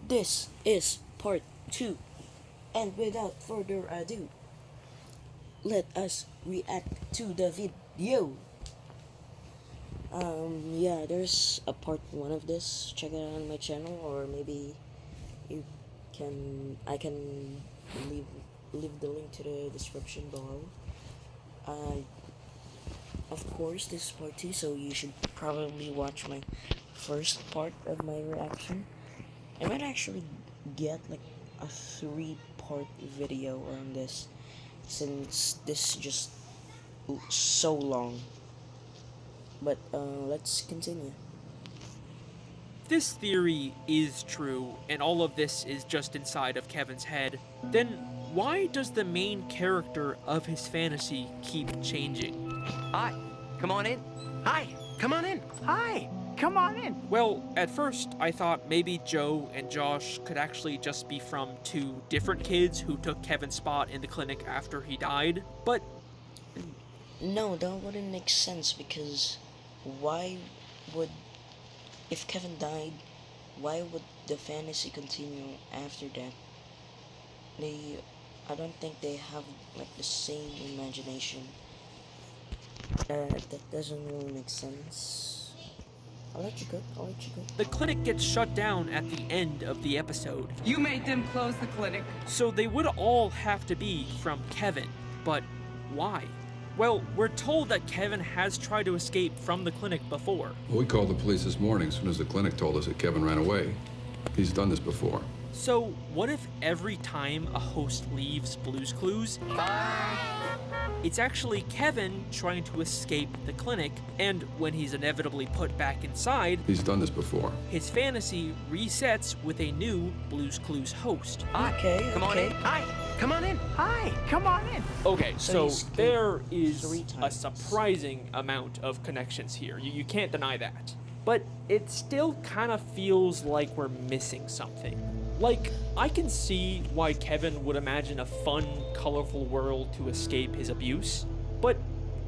This is part 2, and without further ado, let us react to the video. Yeah, there's a part 1 of this. Check it out on my channel, or maybe you I can leave leave the link to the description below. Uh, of course, this is part 2, so you should probably watch my first part of my reaction. I might actually get like a 3-part video on this, since this just so long. But let's continue. This theory is true, and all of this is just inside of Kevin's head, then why does the main character of his fantasy keep changing? Hi, come on in. Hi, come on in. Hi, come on in. Well, at first I thought maybe Joe and Josh could actually just be from 2 different kids who took Kevin's spot in the clinic after he died, but No, that wouldn't make sense, because why would, if Kevin died, why would the fantasy continue after that? I don't think they have like the same imagination. That doesn't really make sense. I'll let you go. the clinic gets shut down at the end of the episode. You made them close the clinic. So they would all have to be from Kevin, but why? Well, we're told that Kevin has tried to escape from the clinic before. Well, we called the police this morning as soon as the clinic told us that Kevin ran away. He's done this before. So what if every time a host leaves Blue's Clues, it's actually Kevin trying to escape the clinic, and when he's inevitably put back inside, He's done this before. his fantasy resets with a new Blue's Clues host. Okay, Come on in. Hi, come on in. Hi, come on in. Okay, so he's there is 3 a times. surprising amount of connections here. You can't deny that. But it still kind of feels like we're missing something. Like, I can see why Kevin would imagine a fun, colorful world to escape his abuse, but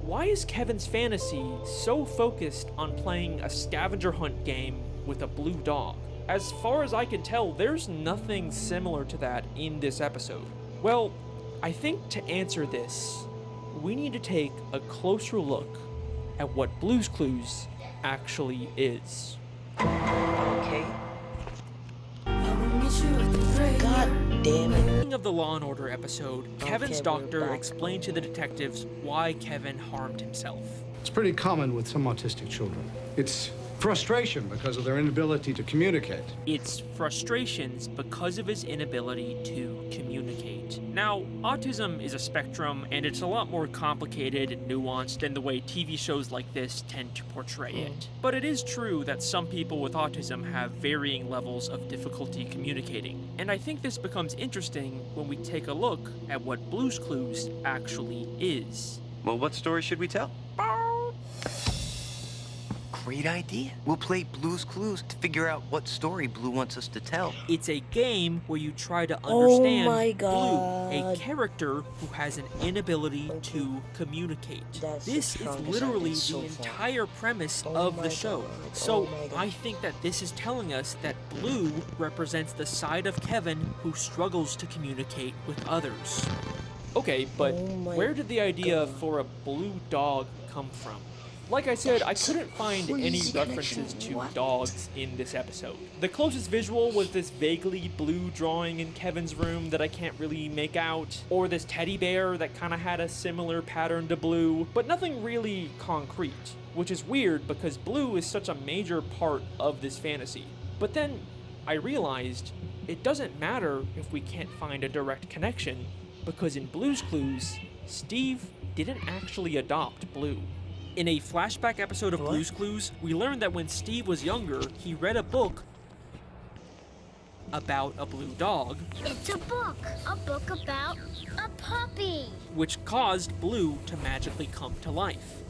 why is Kevin's fantasy so focused on playing a scavenger hunt game with a blue dog? As far as I can tell, there's nothing similar to that in this episode. Well, I think to answer this, we need to take a closer look at what Blue's Clues actually is. Okay. God damn it. Beginning of the Law & Order episode, Kevin's we're doctor back. explained to the detectives why Kevin harmed himself. It's pretty common with some autistic children. It's frustration because of their inability to communicate. It's frustrations because of his inability to communicate. Now, autism is a spectrum, and it's a lot more complicated and nuanced than the way TV shows like this tend to portray it. But it is true that some people with autism have varying levels of difficulty communicating. And I think this becomes interesting when we take a look at what Blue's Clues actually is. Well, what story should we tell? Great idea. We'll play Blue's Clues to figure out what story Blue wants us to tell. It's a game where you try to Oh understand my Blue, a God. character who has an inability to communicate. That's the This is strongest literally idea so the far. entire premise Oh of my the show. God. So Oh my God. I think that this is telling us that Blue represents the side of Kevin who struggles to communicate with others. Okay, but Oh my where did the idea God. for a blue dog come from? Like I said, I couldn't find any Crazy references connection. to What? dogs in this episode. The closest visual was this vaguely blue drawing in Kevin's room that I can't really make out, or this teddy bear that kind of had a similar pattern to Blue, but nothing really concrete, which is weird because Blue is such a major part of this fantasy. But then I realized it doesn't matter if we can't find a direct connection, because in Blue's Clues, Steve didn't actually adopt Blue. In a flashback episode of What? Blue's Clues, we learned that when Steve was younger, he read a book about a blue dog, It's a book about a puppy. which caused Blue to magically come to life.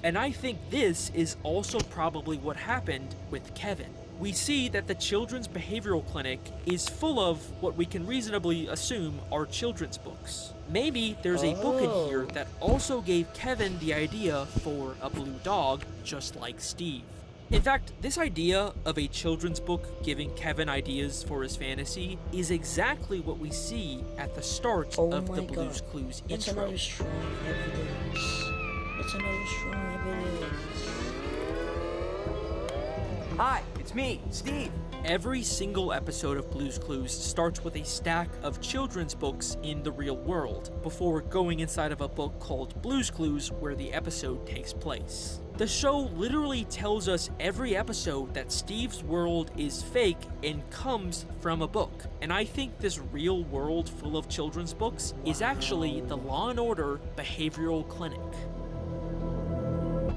And I think this is also probably what happened with Kevin. We see that the Children's Behavioral Clinic is full of what we can reasonably assume are children's books. Maybe there's a book in here that also gave Kevin the idea for a blue dog, just like Steve. In fact, this idea of a children's book giving Kevin ideas for his fantasy is exactly what we see at the start Oh of my the Blue's god. Clues That's intro. another strong evidence. That's another strong evidence. Hi, it's me, Steve. Every single episode of Blue's Clues starts with a stack of children's books in the real world, before going inside of a book called Blue's Clues where the episode takes place. The show literally tells us every episode that Steve's world is fake and comes from a book. And I think this real world full of children's books is actually the Law & Order Behavioral Clinic.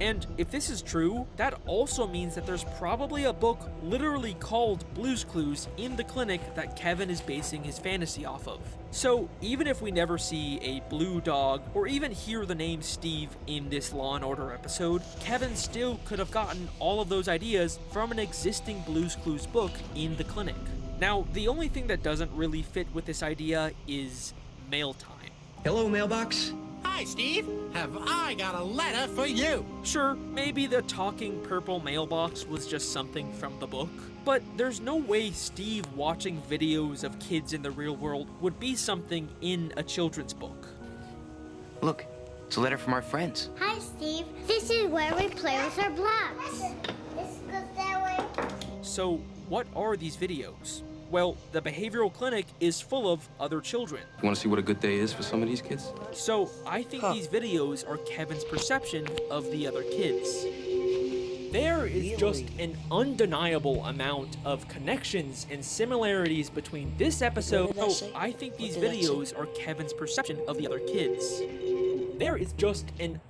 And if this is true, that also means that there's probably a book literally called Blue's Clues in the clinic that Kevin is basing his fantasy off of. So even if we never see a blue dog or even hear the name Steve in this Law & Order episode, Kevin still could have gotten all of those ideas from an existing Blue's Clues book in the clinic. Now, the only thing that doesn't really fit with this idea is mail time. Hello, mailbox. Hi, Steve. Have I got a letter for you? Sure, maybe the talking purple mailbox was just something from the book, but there's no way Steve watching videos of kids in the real world would be something in a children's book. Look, it's a letter from our friends. Hi, Steve. This is where we play with our blocks. This goes that way. So, what are these videos? Well, the behavioral clinic is full of other children. You want to see what a good day is for some of these kids? So, I think these videos are Kevin's perception of the other kids. There is just an undeniable amount of connections and similarities between this episode. What did I say? I think these What did I say? videos are Kevin's perception of the other kids. There is just an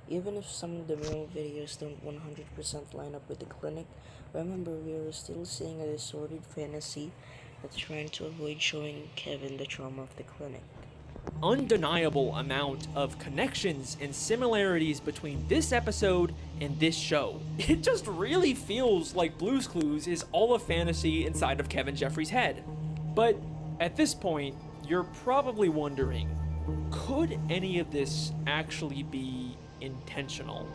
Even if some of the real videos don't 100% line up with the clinic, remember we are still seeing a distorted fantasy that's trying to avoid showing Kevin the trauma of the clinic. undeniable amount of connections and similarities between this episode and this show. It just really feels like Blue's Clues is all a fantasy inside of Kevin Jeffries' head. But at this point, you're probably wondering, could any of this actually be intentional?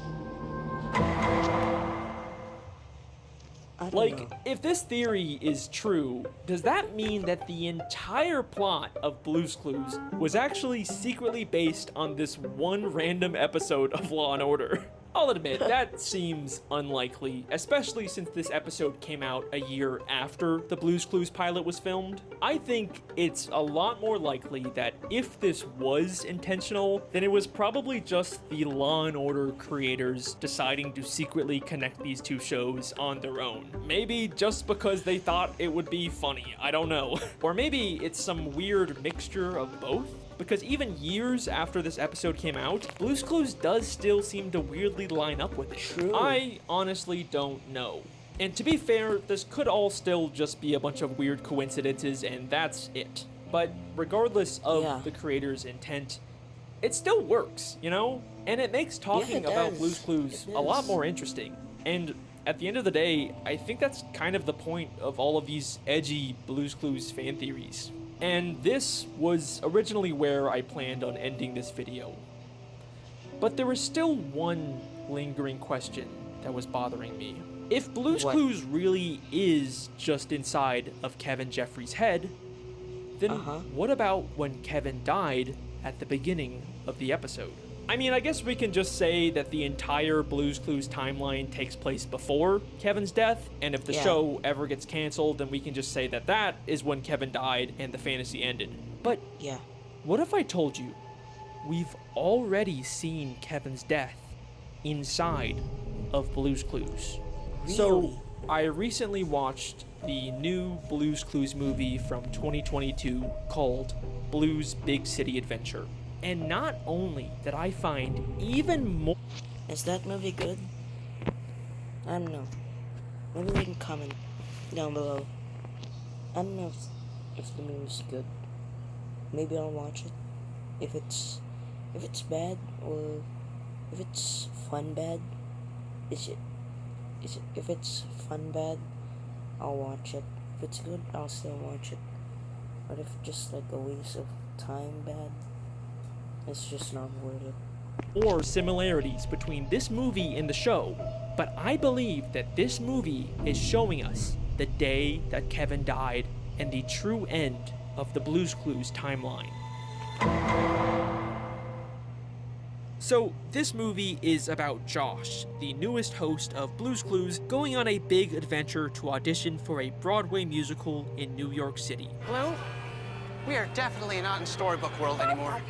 I don't Like, know. if this theory is true, does that mean that the entire plot of Blue's Clues was actually secretly based on this one random episode of Law & Order? I'll admit, that seems unlikely, especially since this episode came out a year after the Blue's Clues pilot was filmed. I think it's a lot more likely that if this was intentional, then it was probably just the Law & Order creators deciding to secretly connect these two shows on their own. Maybe just because they thought it would be funny, I don't know. Or maybe it's some weird mixture of both. Because even years after this episode came out, Blue's Clues does still seem to weirdly line up with it. True. I honestly don't know. And to be fair, this could all still just be a bunch of weird coincidences and that's it. But regardless of Yeah. the creator's intent, it still works, you know? And it makes talking it about does. Blue's Clues It a lot does. more interesting. And at the end of the day, I think that's kind of the point of all of these edgy Blue's Clues fan theories. And this was originally where I planned on ending this video. But there was still one lingering question that was bothering me. If Blue's What? Clues really is just inside of Kevin Jeffries' head, then what about when Kevin died at the beginning of the episode? I mean, I guess we can just say that the entire Blue's Clues timeline takes place before Kevin's death, and if the Yeah. show ever gets canceled, then we can just say that that is when Kevin died and the fantasy ended. But Yeah. what if I told you we've already seen Kevin's death inside of Blue's Clues? So, Really? I recently watched the new Blue's Clues movie from 2022 called Blue's Big City Adventure. And not only did I find even more... Is that movie good? I don't know. Maybe they can comment down below. I don't know if the movie's good. Maybe I'll watch it. If it's bad or if it's fun bad, is it if it's fun bad, I'll watch it. If it's good, I'll still watch it. But if just like a waste of time bad, it's just not worth it. or similarities between this movie and the show, but I believe that this movie is showing us the day that Kevin died and the true end of the Blue's Clues timeline. So, this movie is about Josh, the newest host of Blue's Clues, going on a big adventure to audition for a Broadway musical in New York City. Blue, we are definitely not in storybook world anymore.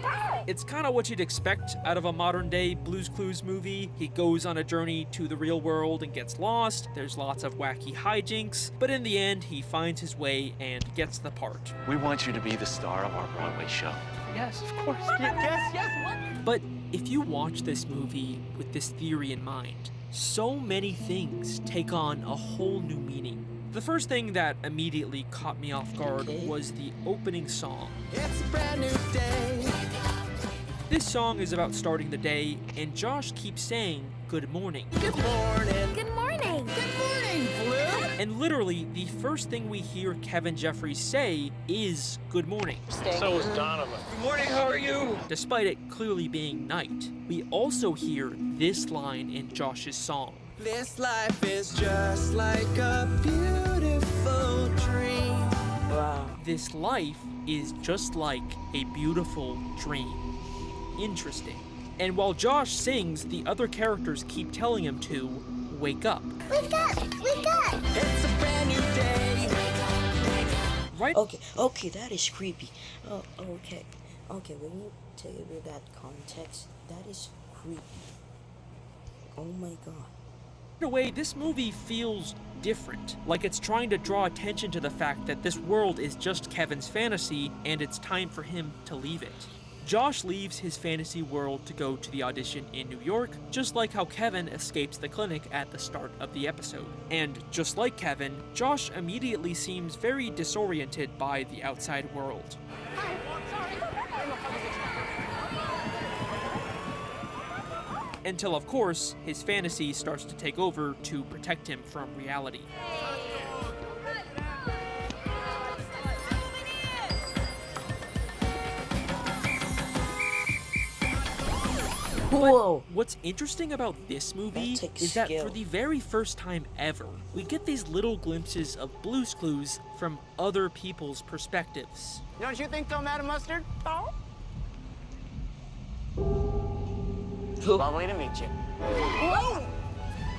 It's kind of what you'd expect out of a modern-day Blue's Clues movie. He goes on a journey to the real world and gets lost. There's lots of wacky hijinks, but in the end, he finds his way and gets the part. We want you to be the star of our Broadway show. Yes, of course. Yes. But if you watch this movie with this theory in mind, so many things take on a whole new meaning. The first thing that immediately caught me off guard was the opening song. It's a brand new day. This song is about starting the day, and Josh keeps saying, "Good morning." Good morning. Good morning. Good morning, Blue. And literally, the first thing we hear Kevin Jeffries say is, "Good morning." So is Donovan. Good morning, how are you? Despite it clearly being night, we also hear this line in Josh's song. This life is just like a beautiful dream. Wow. This life is just like a beautiful dream. Interesting. And while Josh sings, the other characters keep telling him to wake up. Wake up! Wake up! It's a brand new day. Right? Okay, that is creepy. Oh, okay. When you take it with that context, that is creepy. Oh my god. In a way, this movie feels different. Like it's trying to draw attention to the fact that this world is just Kevin's fantasy and it's time for him to leave it. Josh leaves his fantasy world to go to the audition in New York, just like how Kevin escapes the clinic at the start of the episode. And just like Kevin, Josh immediately seems very disoriented by the outside world. Until, of course, his fantasy starts to take over to protect him from reality. Whoa! What's interesting about this movie That takes is that skill. for the very first time ever, we get these little glimpses of Blue's Clues from other people's perspectives. Don't you think, tomato mustard? Oh. Lovely to meet you. Whoa!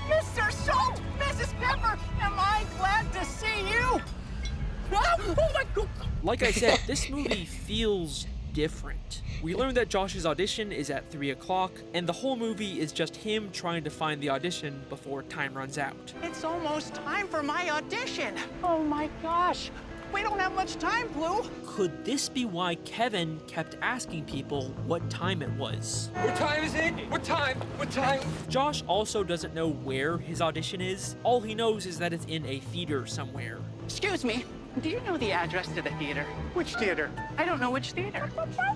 Mr. Schultz! Mrs. Pepper! Am I glad to see you? Oh my God! Like I said, this movie feels different. We learn that Josh's audition is at 3 o'clock, and the whole movie is just him trying to find the audition before time runs out. It's almost time for my audition. Oh my gosh. We don't have much time, Blue. Could this be why Kevin kept asking people what time it was? What time is it? What time? What time? Josh also doesn't know where his audition is. All he knows is that it's in a theater somewhere. Excuse me, do you know the address to the theater? Which theater? I don't know which theater.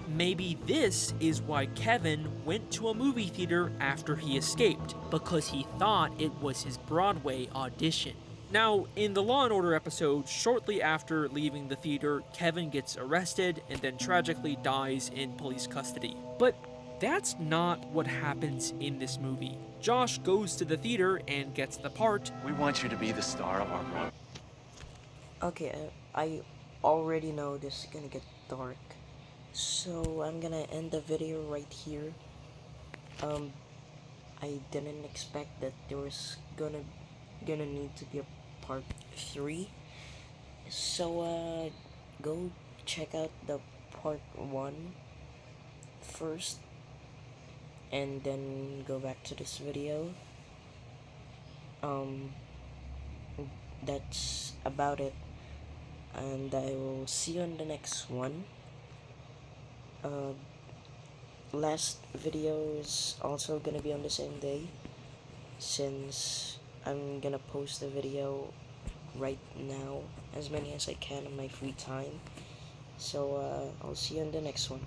Maybe this is why Kevin went to a movie theater after he escaped, because he thought it was his Broadway audition. Now, in the Law & Order episode, shortly after leaving the theater, Kevin gets arrested and then tragically dies in police custody. But that's not what happens in this movie. Josh goes to the theater and gets the part. We want you to be the star of our Broadway. Okay, I already know this is gonna get dark, so I'm gonna end the video right here. I didn't expect that there was gonna need to be a part 3, so go check out the part 1 first and then go back to this video. That's about it, and I will see you on the next one. Last video is also gonna be on the same day, since I'm gonna post the video right now, as many as I can in my free time. So I'll see you on the next one.